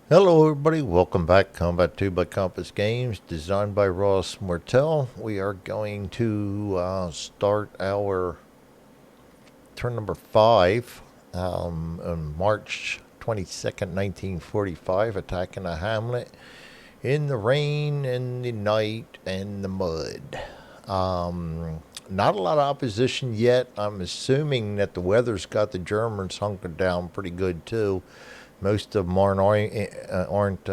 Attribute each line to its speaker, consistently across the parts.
Speaker 1: Hello, everybody. Welcome back. Combat 2 by Compass Games, designed by Ross Mortel. We are going to start our turn number 5 on March 22nd, 1945, attacking a hamlet in the rain and the night and the mud. Not a lot of opposition yet. I'm assuming that the weather's got the Germans hunkered down pretty good, too. Most of them aren't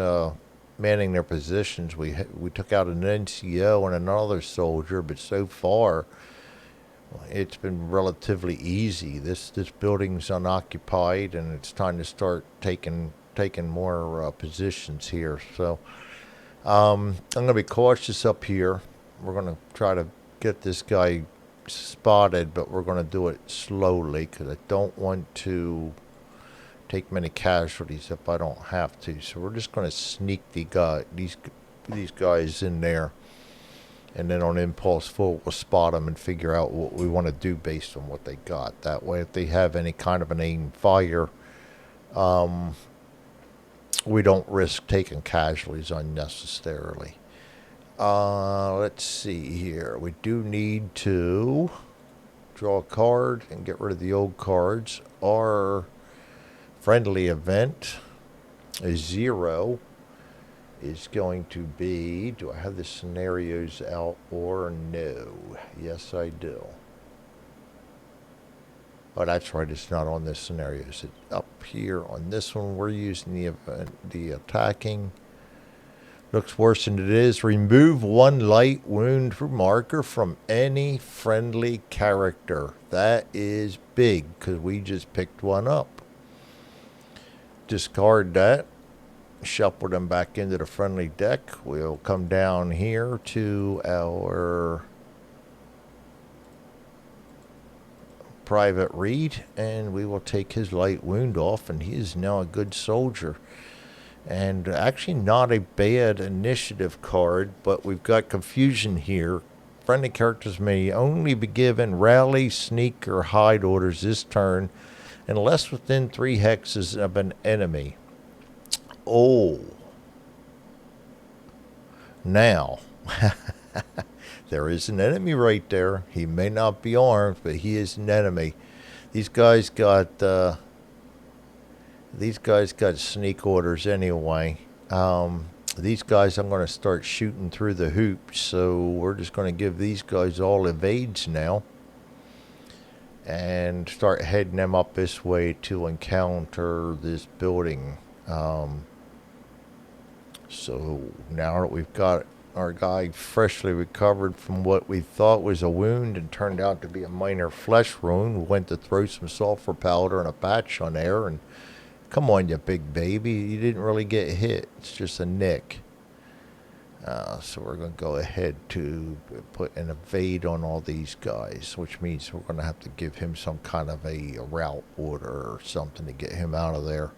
Speaker 1: manning their positions. We took out an NCO and another soldier, but so far it's been relatively easy. This building's unoccupied, and it's time to start taking more positions here. So I'm going to be cautious up here. We're going to try to get this guy spotted, but we're going to do it slowly because I don't want to take many casualties if I don't have to. So we're just going to sneak these guys in there, and then on impulse full, we'll spot them and figure out what we want to do based on what they got. That way, if they have any kind of an aim fire, we don't risk taking casualties unnecessarily. Let's see here. We do need to draw a card and get rid of the old cards. Our friendly event is 0 is going to be, do I have the scenarios out or no? Yes, I do. Oh, that's right. It's not on this scenario. It's up here on this one. We're using the event, the attacking. Looks worse than it is. Remove 1 light wound marker from any friendly character. That is big because we just picked one up. Discard that. Shuffle them back into the friendly deck. We'll come down here to our private read, and we will take his light wound off, and he is now a good soldier. And actually not a bad initiative card, but we've got confusion here. Friendly characters may only be given rally, sneak, or hide orders this turn unless within 3 hexes of an enemy. Oh. Now, there is an enemy right there. He may not be armed, but he is an enemy. These guys got sneak orders anyway. These guys, I'm going to start shooting through the hoops. So we're just going to give these guys all evades now, and start heading them up this way to encounter this building. So now that we've got our guy freshly recovered from what we thought was a wound and turned out to be a minor flesh wound, we went to throw some sulfur powder and a patch on there, and come on, you big baby, you didn't really get hit. It's just a nick. So we're going to go ahead to put an evade on all these guys, which means we're going to have to give him some kind of a route order or something to get him out of there.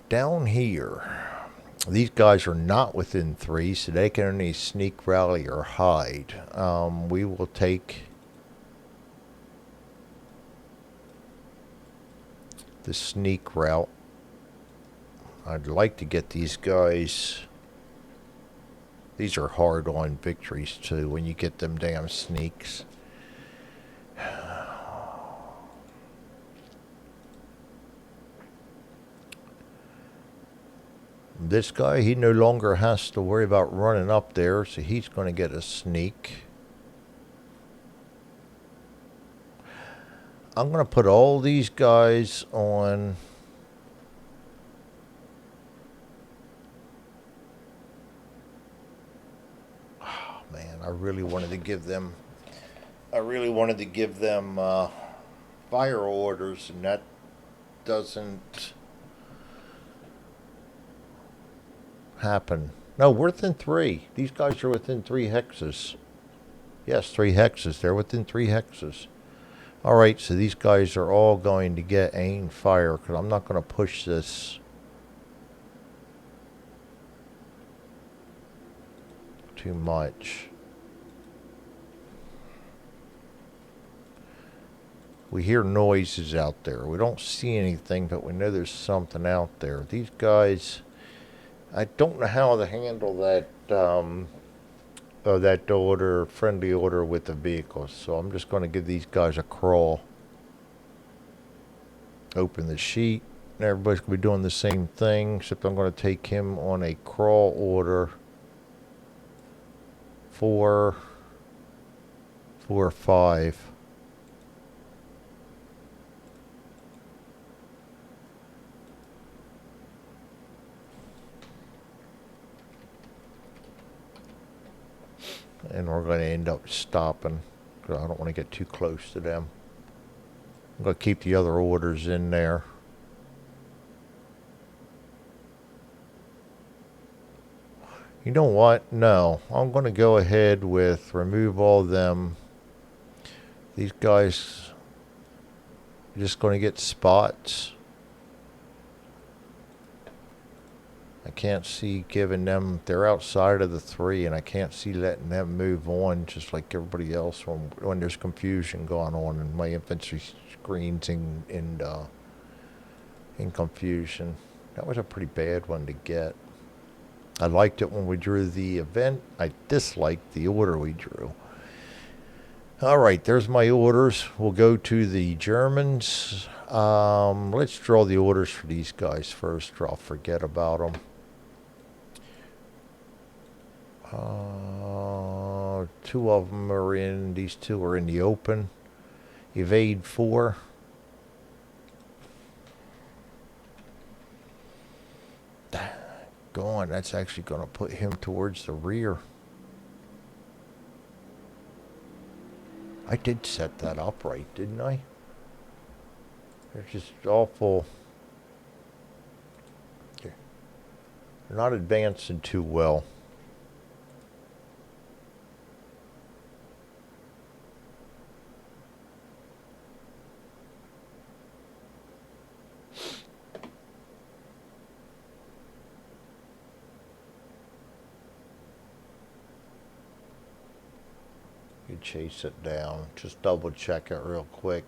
Speaker 1: Down here, these guys are not within 3, so they can only sneak, rally, or hide. We will take the sneak route. I'd like to get these guys. These are hard-on victories, too, when you get them damn sneaks. This guy, he no longer has to worry about running up there, so he's going to get a sneak. I'm going to put all these guys on. Oh, man, I really wanted to give them. Fire orders, and that doesn't happen. No, we're within 3. These guys are within 3 hexes. Yes, 3 hexes. They're within 3 hexes. All right, so these guys are all going to get aim fire because I'm not going to push this too much. We hear noises out there. We don't see anything, but we know there's something out there. These guys, I don't know how to handle that order, friendly order with the vehicles. So I'm just going to give these guys a crawl. Open the sheet. And everybody's going to be doing the same thing, except I'm going to take him on a crawl order. 4, 4, 5. And we're going to end up stopping, because I don't want to get too close to them. I'm going to keep the other orders in there. You know what? No. I'm going to go ahead with remove all of them. These guys are just going to get spots. I can't see giving them, they're outside of the 3, and I can't see letting them move on just like everybody else when there's confusion going on and my infantry screens in confusion. That was a pretty bad one to get. I liked it when we drew the event. I disliked the order we drew. Alright, there's my orders. We'll go to the Germans. Let's draw the orders for these guys first, or I'll forget about them. 2 of them are in, these 2 are in the open. Evade 4. Go on, that's actually going to put him towards the rear. I did set that up right, didn't I? They're just awful. They're not advancing too well. You chase it down. Just double check it real quick.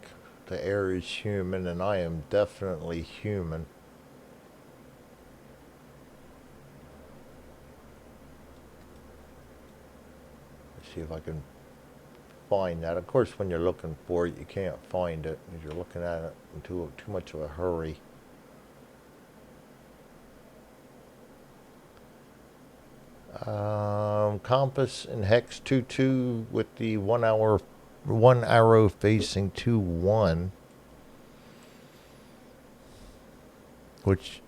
Speaker 1: The air is human, and I am definitely human. Let's see if I can find that. Of course, when you're looking for it, you can't find it because you're looking at it in too much of a hurry. Compass and hex 2-2 with the 1 arrow facing 2-1. Which,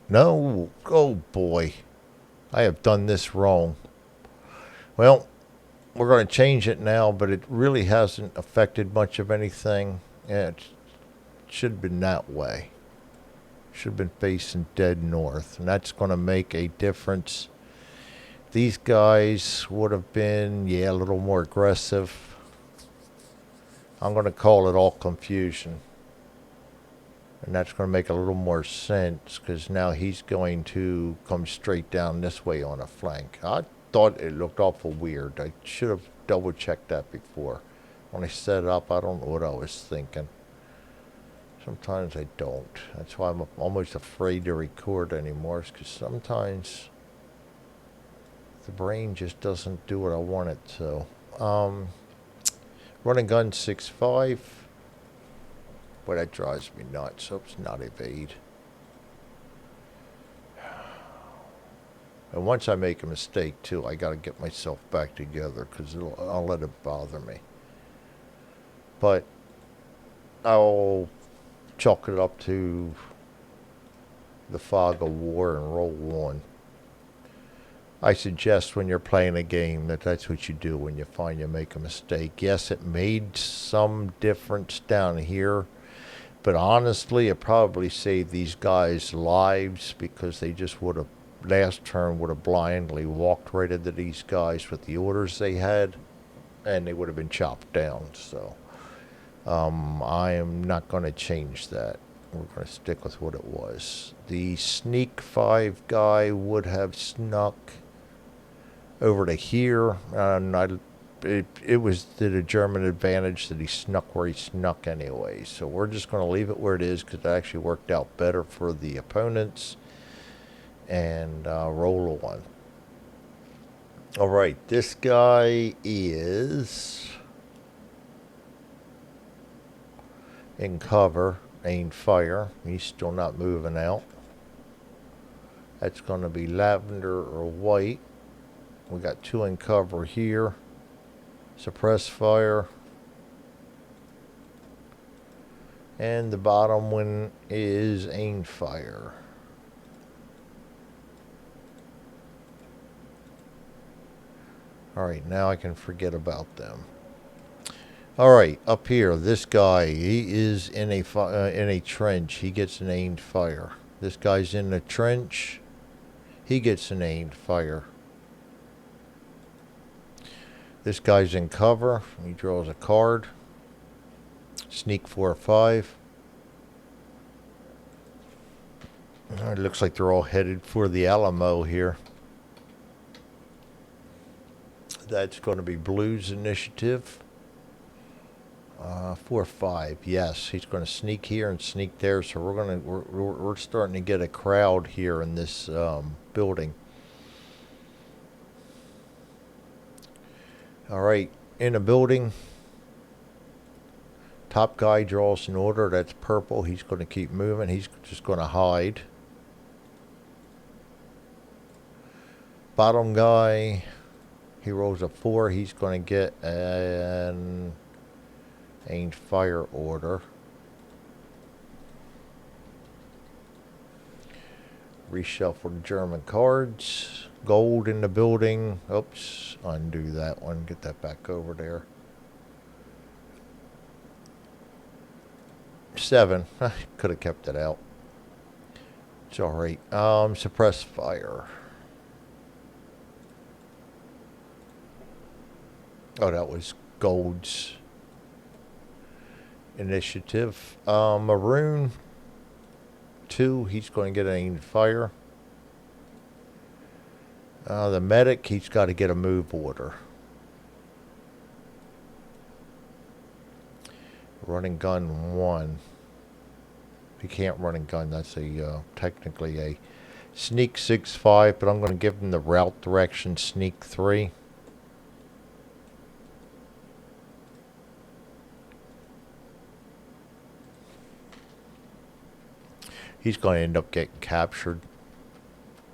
Speaker 1: no, oh boy, I have done this wrong. Well, we're going to change it now, but it really hasn't affected much of anything. Yeah, it should have been that way. Should have been facing dead north, and that's going to make a difference. These guys would have been, yeah, a little more aggressive. I'm going to call it all confusion. And that's going to make a little more sense, because now he's going to come straight down this way on a flank. I thought it looked awful weird. I should have double checked that before. When I set it up, I don't know what I was thinking. Sometimes I don't. That's why I'm almost afraid to record anymore, because sometimes the brain just doesn't do what I want it to. Running gun 6.5. Boy, that drives me nuts. Oops, not evade. And once I make a mistake, too, I got to get myself back together, because I'll let it bother me. But I'll chalk it up to the fog of war and roll on. I suggest when you're playing a game that's what you do when you find you make a mistake. Yes, it made some difference down here, but honestly, it probably saved these guys' lives, because they just would have, last turn, would have blindly walked right into these guys with the orders they had, and they would have been chopped down. So I am not going to change that. We're going to stick with what it was. The sneak 5 guy would have snuck over to here, and it was to the German advantage that he snuck where he snuck anyway. So we're just going to leave it where it is because it actually worked out better for the opponents. And roll a 1. All right, this guy is in cover, aimed fire. He's still not moving out. That's going to be lavender or white. We got 2 in cover here. Suppress fire. And the bottom one is aim fire. Alright, now I can forget about them. Alright, up here, this guy, he is in a trench. He gets an aimed fire. This guy's in the trench. He gets an aimed fire. This guy's in cover. He draws a card. Sneak 4 or 5. It looks like they're all headed for the Alamo here. That's going to be Blue's initiative. 4 or 5. Yes, he's going to sneak here and sneak there. So we're starting to get a crowd here in this building. All right, in a building. Top guy draws an order. That's purple. He's going to keep moving. He's just going to hide. Bottom guy, he rolls a 4. He's going to get an aimed fire order. Reshuffle the German cards. Gold in the building. Oops, undo that one. Get that back over there. 7. Could have kept it out. It's alright. Suppress fire. Oh, that was Gold's initiative. Maroon 2, he's going to get an aimed fire. The medic, he's got to get a move order. Running gun 1. He can't run and gun. That's a technically a sneak 6-5, but I'm going to give him the route direction sneak 3. He's going to end up getting captured.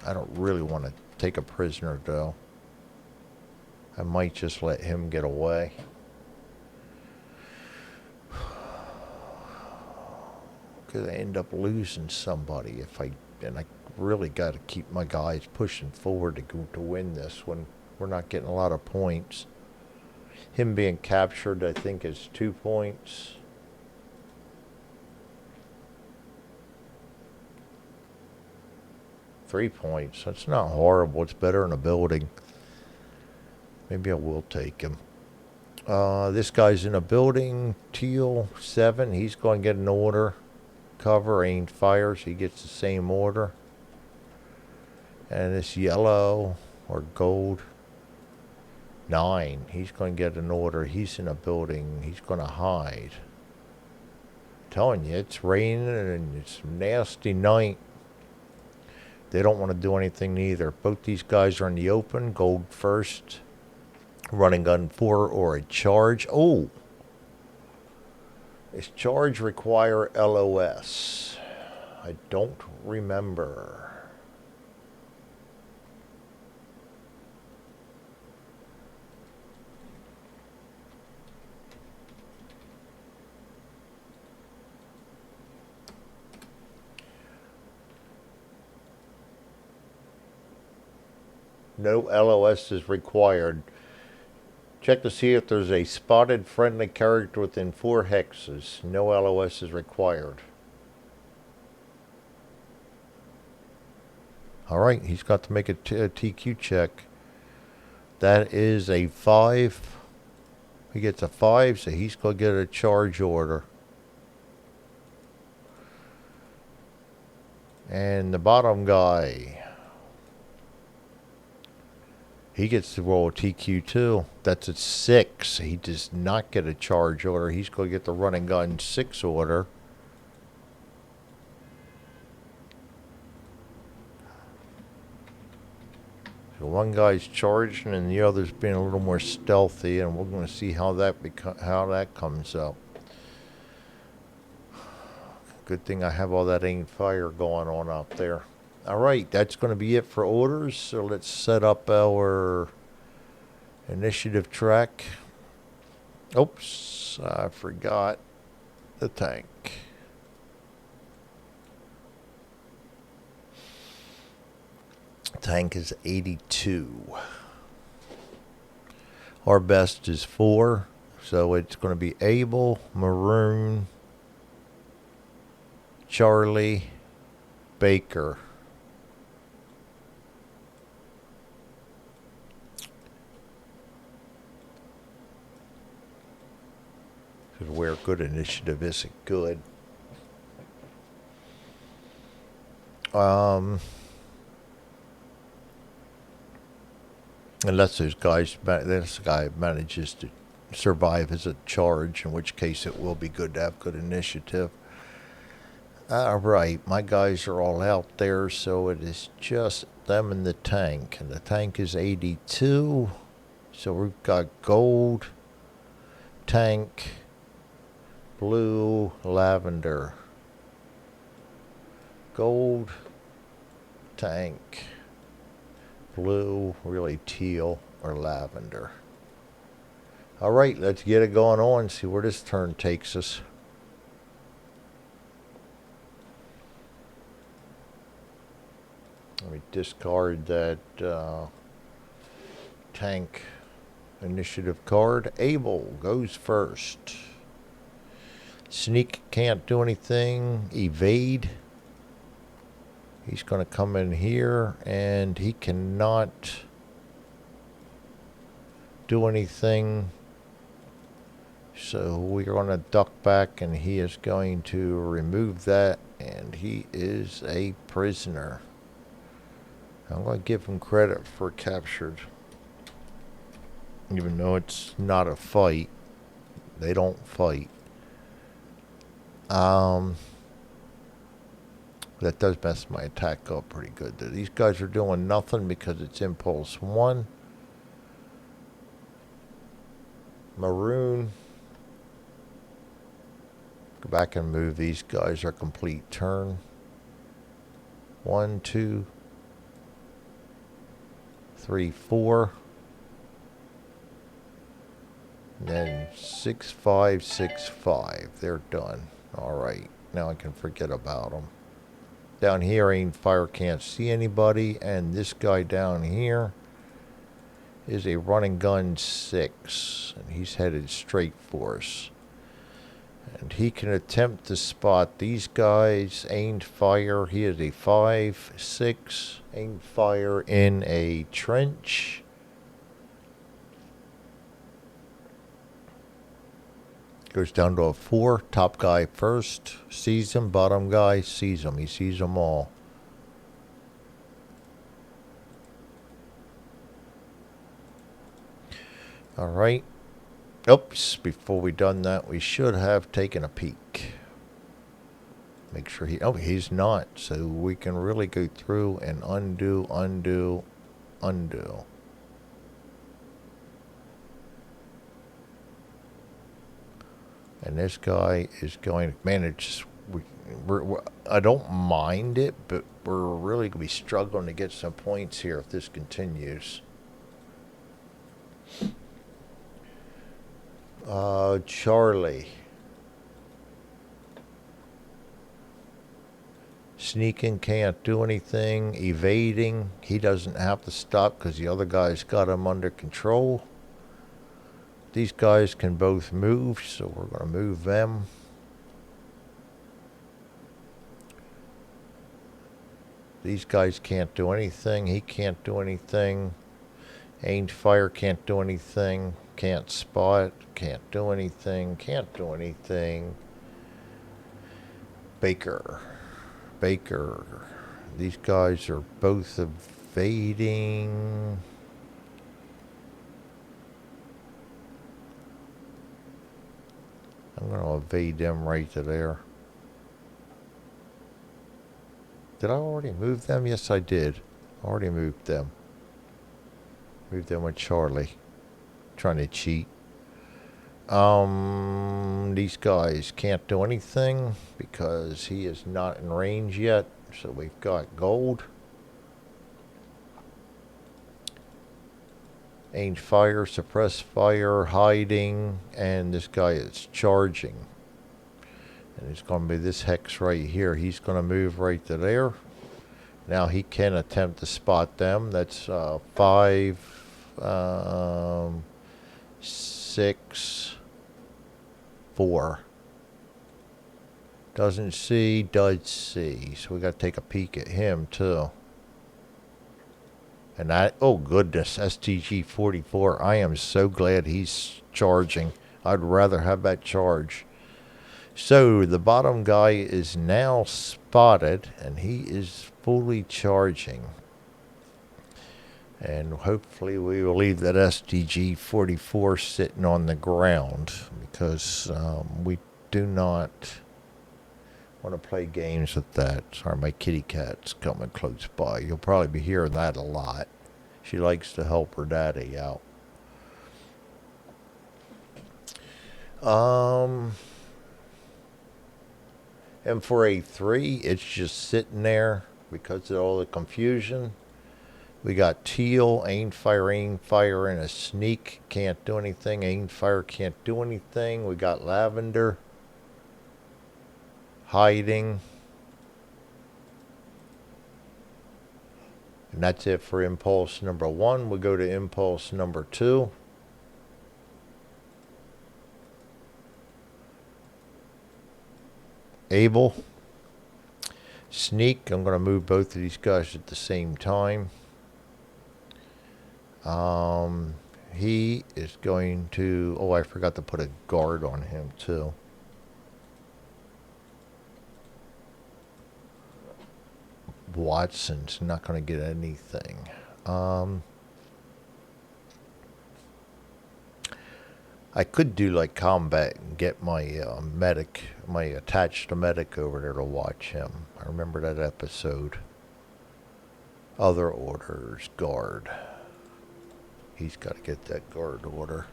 Speaker 1: I don't really want to take a prisoner, though. I might just let him get away. Because I end up losing somebody if I... And I really got to keep my guys pushing forward to win this when we're not getting a lot of points. Him being captured, I think, is 2 points. Three points. That's not horrible. It's better in a building. Maybe I will take him. This guy's in a building. Teal 7. He's going to get an order. Cover, aimed fires. He gets the same order. And this yellow or gold 9. He's going to get an order. He's in a building. He's going to hide. I'm telling you, it's raining and it's a nasty night. They don't want to do anything either. Both these guys are in the open. Gold first. Running gun 4 or a charge. Oh! Does charge require LOS? I don't remember. No LOS is required. Check to see if there's a spotted friendly character within 4 hexes. No LOS is required. Alright, he's got to make a TQ check. That is a 5. He gets a 5, so he's going to get a charge order. And the bottom guy, He gets to roll a TQ too. That's a 6. He does not get a charge order. He's going to get the run and gun 6 order. So one guy's charging and the other's being a little more stealthy, and we're going to see how that comes up. Good thing I have all that aim fire going on up there. All right, that's going to be it for orders. So let's set up our initiative track. Oops, I forgot the tank. Tank is 82. Our best is 4. So it's going to be Abel, Maroon, Charlie, Baker. Because where good initiative isn't good. Unless this guy manages to survive as a charge, in which case it will be good to have good initiative. Alright, my guys are all out there, so it is just them and the tank. And the tank is 82. So we've got gold, tank, blue, lavender. Gold, tank, blue, really teal or lavender. Alright, let's get it going on, see where this turn takes us. Let me discard that tank initiative card. Abel goes first. Sneak can't do anything. Evade. He's going to come in here and he cannot do anything. So we're going to duck back and he is going to remove that, and he is a prisoner. I'm going to give him credit for captured. Even though it's not a fight. They don't fight. That does mess my attack up pretty good. These guys are doing nothing because it's impulse 1. Maroon. Go back and move these guys. Our complete turn. 1, 2, 3, 4. And then 6, 5, 6, 5. They're done. Alright. Now I can forget about them. Down here, aim fire can't see anybody. And this guy down here is a run and gun 6. And he's headed straight for us. And he can attempt to spot these guys. Aimed fire. He is a 5, 6. Aimed fire in a trench. Goes down to a 4. Top guy first. Sees him. Bottom guy sees him. He sees them all. Alright. Oops. Before we done that, we should have taken a peek. Make sure he... Oh, he's not. So we can really go through and undo, undo, undo. And this guy is going to manage. I don't mind it, but we're really going to be struggling to get some points here if this continues. Charlie. Sneaking can't do anything. Evading. He doesn't have to stop because the other guy's got him under control. These guys can both move, so we're going to move them. These guys can't do anything. He can't do anything. Aimed fire can't do anything. Can't spot. Can't do anything. Can't do anything. Baker. Baker. These guys are both evading. I'm going to evade them right to there. Did I already move them? Yes, I did. I already moved them. Moved them with Charlie. Trying to cheat. These guys can't do anything because he is not in range yet. So we've got gold. Aim fire, suppress fire, hiding, and this guy is charging. And it's going to be this hex right here. He's going to move right to there. Now he can attempt to spot them. That's 5, 6, 4. Doesn't see, does see. So we got to take a peek at him too. And that, oh goodness, STG 44. I am so glad he's charging. I'd rather have that charge. So the bottom guy is now spotted and he is fully charging. And hopefully we will leave that STG 44 sitting on the ground because we do not want to play games with that. Sorry, my kitty cat's coming close by. You'll probably be hearing that a lot. She likes to help her daddy out. M4A3, it's just sitting there because of all the confusion. We got teal, aim, fire, and a sneak. Can't do anything. Aim, fire, can't do anything. We got lavender. Hiding. And that's it for impulse number 1. We'll go to impulse number 2. Abel. Sneak. I'm going to move both of these guys at the same time. He is going to... Oh, I forgot to put a guard on him too. Watson's not going to get anything. I could do like combat and get my medic, my attached medic over there to watch him. I remember that episode. Other orders, guard. He's got to get that guard order.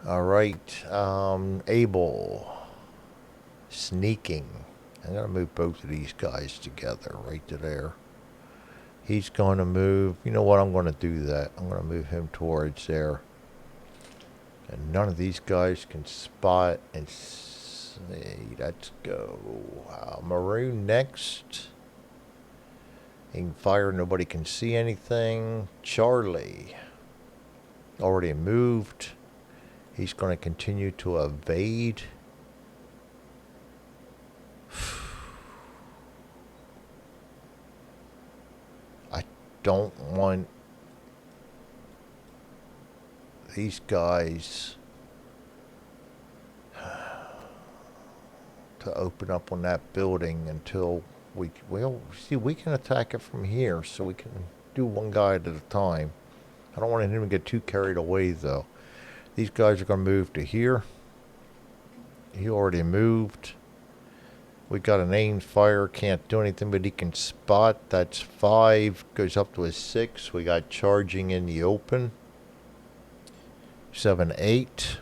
Speaker 1: Alright, Abel. Sneaking. I'm going to move both of these guys together right to there. He's going to move. You know what? I'm going to do that. I'm going to move him towards there. And none of these guys can spot and see. Let's go. Maroon next. Aim fire. Nobody can see anything. Charlie. Already moved. He's going to continue to evade. I don't want these guys to open up on that building until we can attack it from here, so we can do one guy at a time. I don't want him to get too carried away though. These guys are going to move to here. He already moved. We got an aim fire, can't do anything, but he can spot. That's 5, goes up to a 6. We got charging in the open. 7, 8.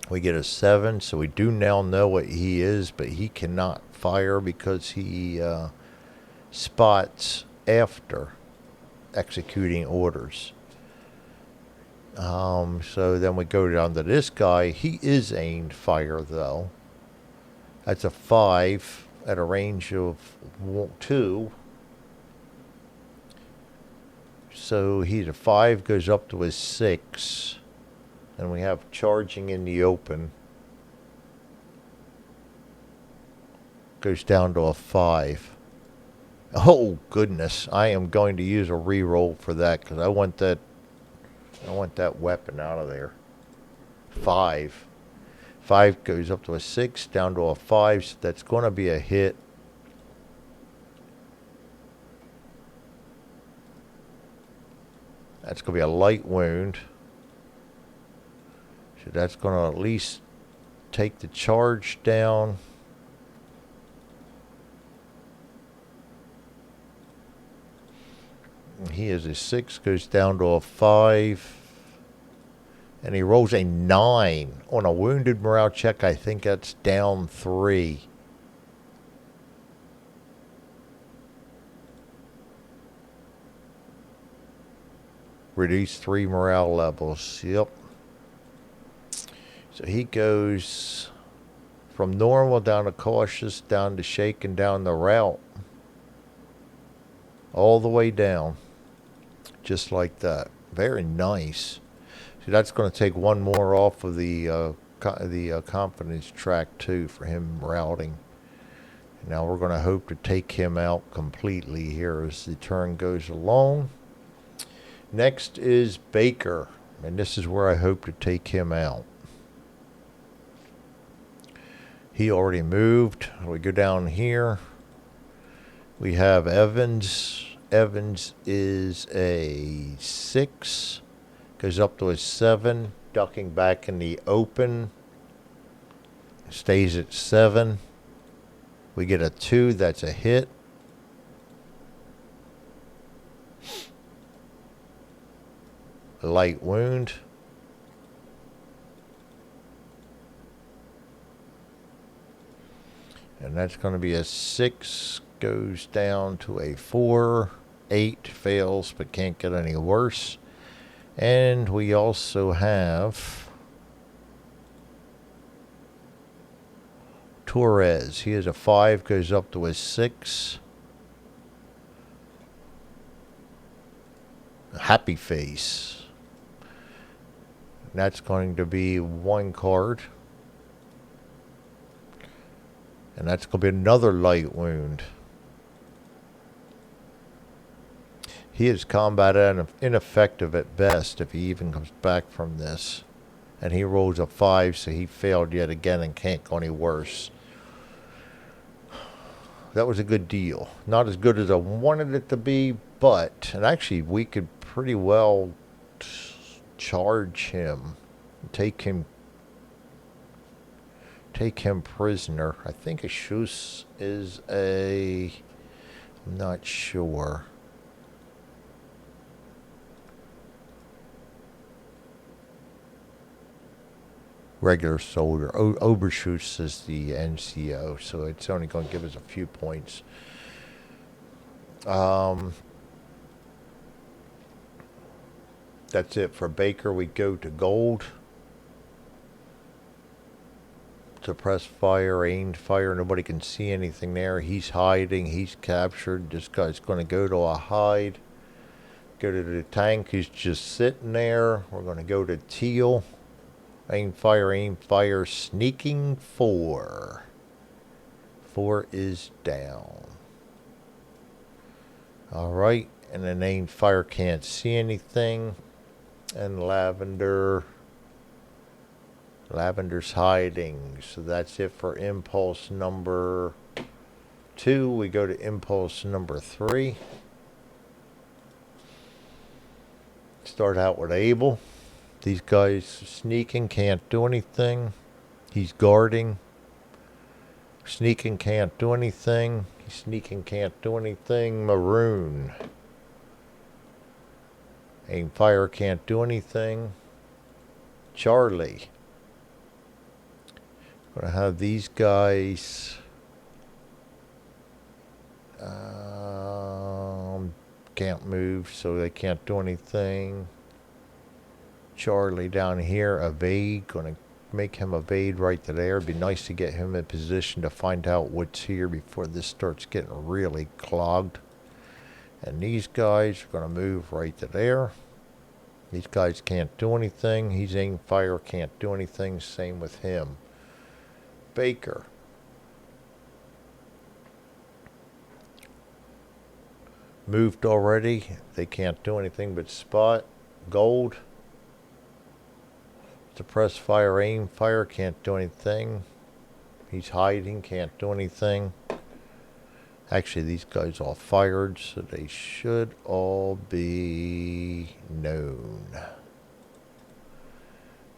Speaker 1: We get a 7, so we do now know what he is, but he cannot fire because he spots after executing orders. So then we go down to this guy. He is aimed fire though. That's a 5 at a range of 2. So he's a 5, goes up to a 6. And we have charging in the open. Goes down to a 5. Oh goodness, I am going to use a reroll for that because I want that weapon out of there. 5. 5 goes up to a 6, down to a 5, so that's going to be a hit. That's going to be a light wound. So that's going to at least take the charge down. He is a 6, goes down to a 5. And he rolls a 9 on a wounded morale check. I think that's down 3. Reduce 3 morale levels. Yep. So he goes from normal down to cautious, down to shaken, down the route. All the way down. Just like that. Very nice. See, that's going to take 1 more off of the confidence track too for him routing. Now we're going to hope to take him out completely here as the turn goes along. Next is Baker, and this is where I hope to take him out. He already moved. We go down here. We have Evans. Evans is a 6. Goes up to a 7. Ducking back in the open. Stays at 7. We get a 2. That's a hit. A light wound. And that's going to be a 6. Goes down to a 4. 8 fails but can't get any worse. And we also have Torres. He is a 5. Goes up to a 6. Happy face. That's going to be 1 card. And that's going to be another light wound. He is combat ineffective at best if he even comes back from this. And he rolls a 5, so he failed yet again and can't go any worse. That was a good deal. Not as good as I wanted it to be, but... And actually, we could pretty well charge him. Take him prisoner. I think a Schuss is a... I'm not sure. Regular soldier. Oberschuss is the NCO, so it's only going to give us a few points. That's it for Baker. We go to Gold. Suppress fire, aimed fire. Nobody can see anything there. He's hiding. He's captured. This guy's going to go to a hide. Go to the tank. He's just sitting there. We're going to go to Teal. Aim fire, sneaking 4. 4 is down. Alright, and then aim fire can't see anything. And Lavender's hiding. So that's it for impulse number 2. We go to impulse number 3. Start out with Abel. These guys sneaking, can't do anything. He's guarding. Sneaking, can't do anything. He's sneaking, can't do anything. Maroon. Aim fire, can't do anything. Charlie. Gonna have these guys can't move, so they can't do anything. Charlie down here, evade. Gonna make him evade right there. It'd be nice to get him in position to find out what's here before this starts getting really clogged. And these guys are gonna move right to there. These guys can't do anything. He's aim fire, can't do anything. Same with him. Baker. Moved already. They can't do anything but spot. Gold. Suppress fire, aim fire, can't do anything. He's hiding, can't do anything. Actually, these guys all fired, so they should all be known.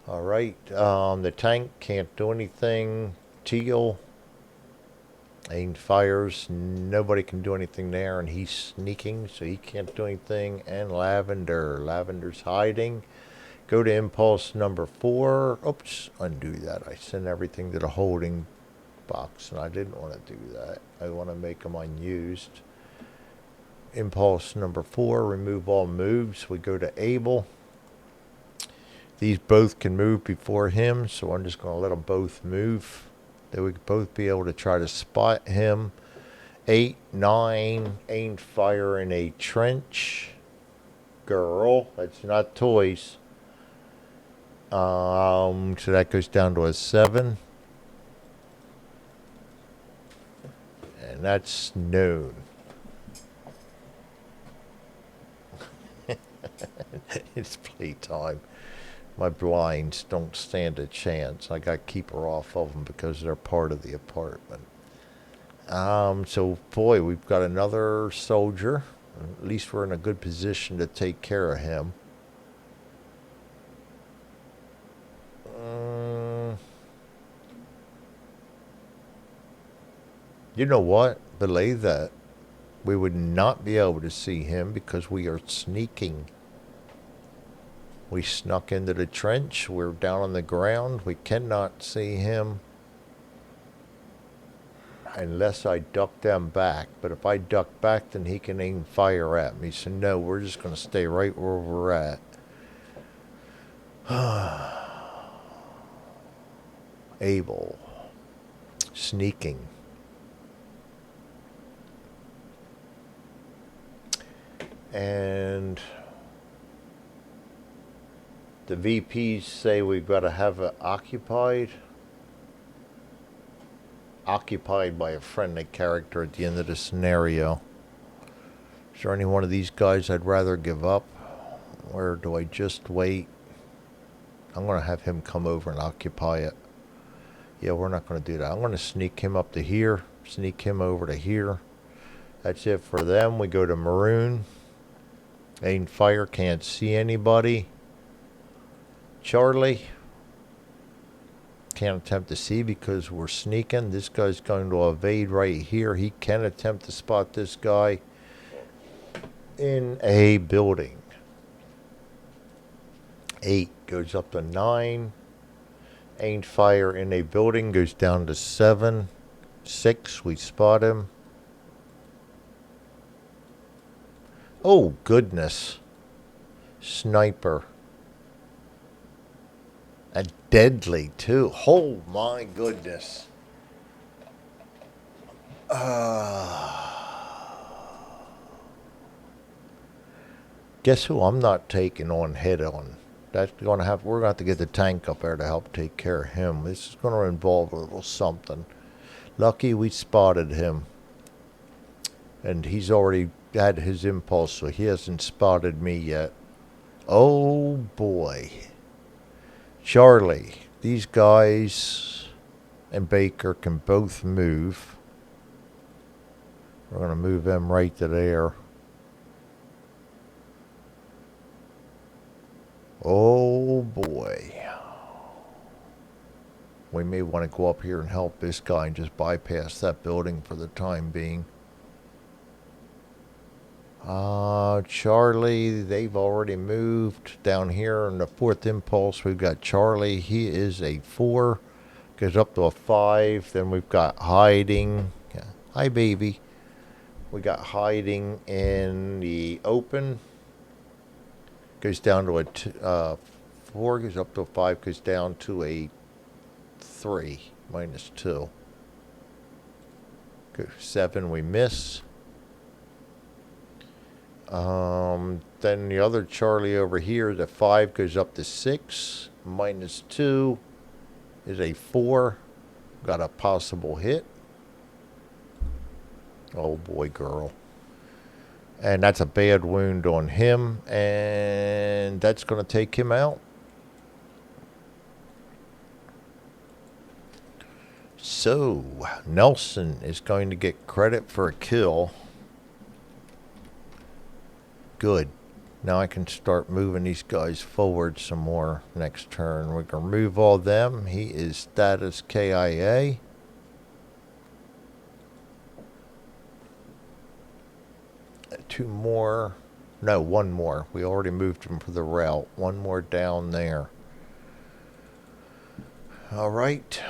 Speaker 1: All right. The tank can't do anything. Teal. Aim fires. Nobody can do anything there, and he's sneaking, so he can't do anything. And Lavender. Lavender's hiding. Go to impulse number 4. Oops, undo that. I sent everything to the holding box, and I didn't want to do that. I want to make them unused. Impulse number 4, remove all moves. We go to Abel. These both can move before him, so I'm just going to let them both move. They would both be able to try to spot him. 8, 9, aim fire in a trench. Girl, that's not toys. So that goes down to a 7. And that's known. It's playtime. My blinds don't stand a chance. I got to keep her off of them because they're part of the apartment. So, boy, we've got another soldier. At least we're in a good position to take care of him. You know what? Believe that. We would not be able to see him because we are sneaking. We snuck into the trench. We're down on the ground. We cannot see him unless I duck them back. But if I duck back, then he can aim fire at me. So no, we're just going to stay right where we're at. Abel. Sneaking. And the VPs say we've got to have it occupied. Occupied by a friendly character at the end of the scenario. Is there any one of these guys I'd rather give up? Or do I just wait? I'm going to have him come over and occupy it. Yeah, we're not going to do that. I'm going to sneak him up to here. Sneak him over to here. That's it for them. We go to Maroon. Aim fire, can't see anybody. Charlie. Can't attempt to see because we're sneaking. This guy's going to evade right here. He can attempt to spot this guy in a building. 8 goes up to 9. Aim fire in a building goes down to 7. 6, we spot him. Oh, goodness. Sniper. And deadly, too. Oh, my goodness. Guess who I'm not taking on head on? That's going to have. We're going to have to get the tank up there to help take care of him. This is going to involve a little something. Lucky we spotted him. And he's already had his impulse, so he hasn't spotted me yet. Oh, boy. Charlie. These guys and Baker can both move. We're going to move them right to there. Oh, boy. We may want to go up here and help this guy and just bypass that building for the time being. Charlie, they've already moved down here in the 4th impulse. We've got Charlie. He is a 4. Goes up to a 5. Then we've got hiding. Yeah. Hi, baby. We got hiding in the open. Goes down to a 4. Goes up to a 5. Goes down to a 3. -2. Go 7, we miss. Then the other Charlie over here, the 5 goes up to 6. -2 is a 4. Got a possible hit. Oh boy, girl. And that's a bad wound on him. And that's going to take him out. So, Nelson is going to get credit for a kill. Good. Now I can start moving these guys forward some more next turn. We can remove all them. He is status KIA. Two more. No, one more. We already moved him for the route. One more down there. All right.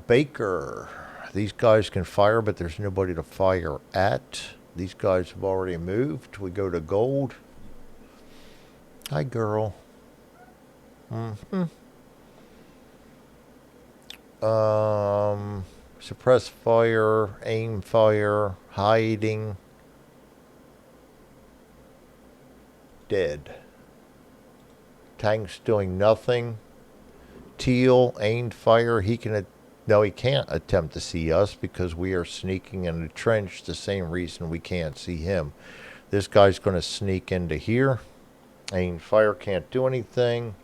Speaker 1: Baker. These guys can fire, but there's nobody to fire at. These guys have already moved. We go to gold. Hi, girl. Suppress fire, aim fire, hiding. Dead. Tank's doing nothing. Teal, aimed fire. He can... No, he can't attempt to see us because we are sneaking in the trench. The same reason we can't see him. This guy's going to sneak into here. Aimed fire can't do anything.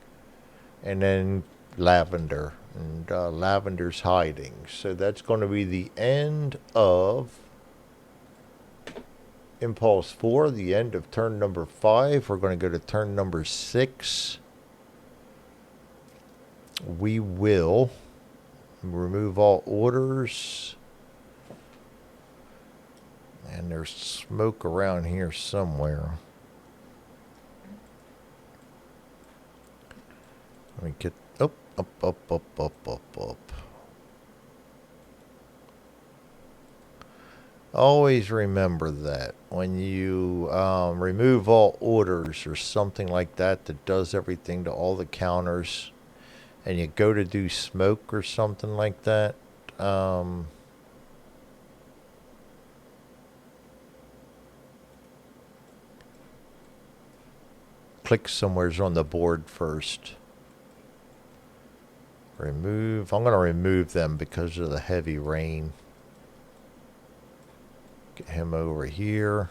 Speaker 1: And then Lavender. And Lavender's hiding. So that's going to be the end of Impulse 4. The end of turn number 5. We're going to go to turn number 6. We will remove all orders. And there's smoke around here somewhere. Let me get up. Always remember that when you remove all orders or something like that that does everything to all the counters, and you go to do smoke or something like that, click somewheres on the board first. Remove. I'm going to remove them because of the heavy rain. Get him over here.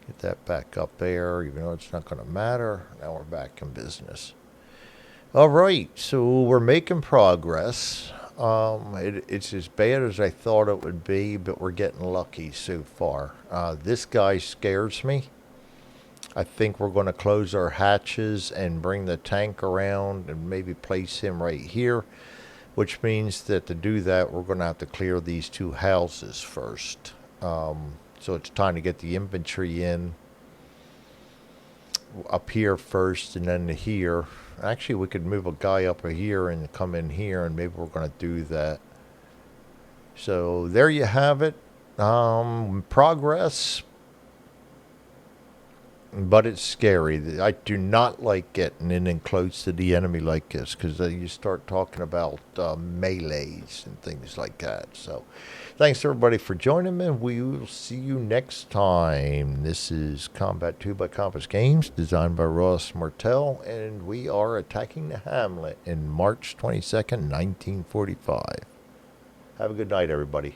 Speaker 1: Get that back up there, even though it's not going to matter. Now we're back in business. All right, so we're making progress. It's as bad as I thought it would be, but we're getting lucky so far. This guy scares me. I think we're going to close our hatches and bring the tank around and maybe place him right here, which means that to do that, we're going to have to clear these two houses first. So it's time to get the infantry in up here first and then to here. Actually, we could move a guy up here and come in here, and maybe we're going to do that. So there you have it. Progress. But it's scary. I do not like getting in and close to the enemy like this, because you start talking about melees and things like that. So thanks everybody for joining me. We will see you next time. This is Combat 2 by Compass Games, designed by Ross Martell, and we are attacking the Hamlet in March 22nd, 1945. Have a good night, everybody.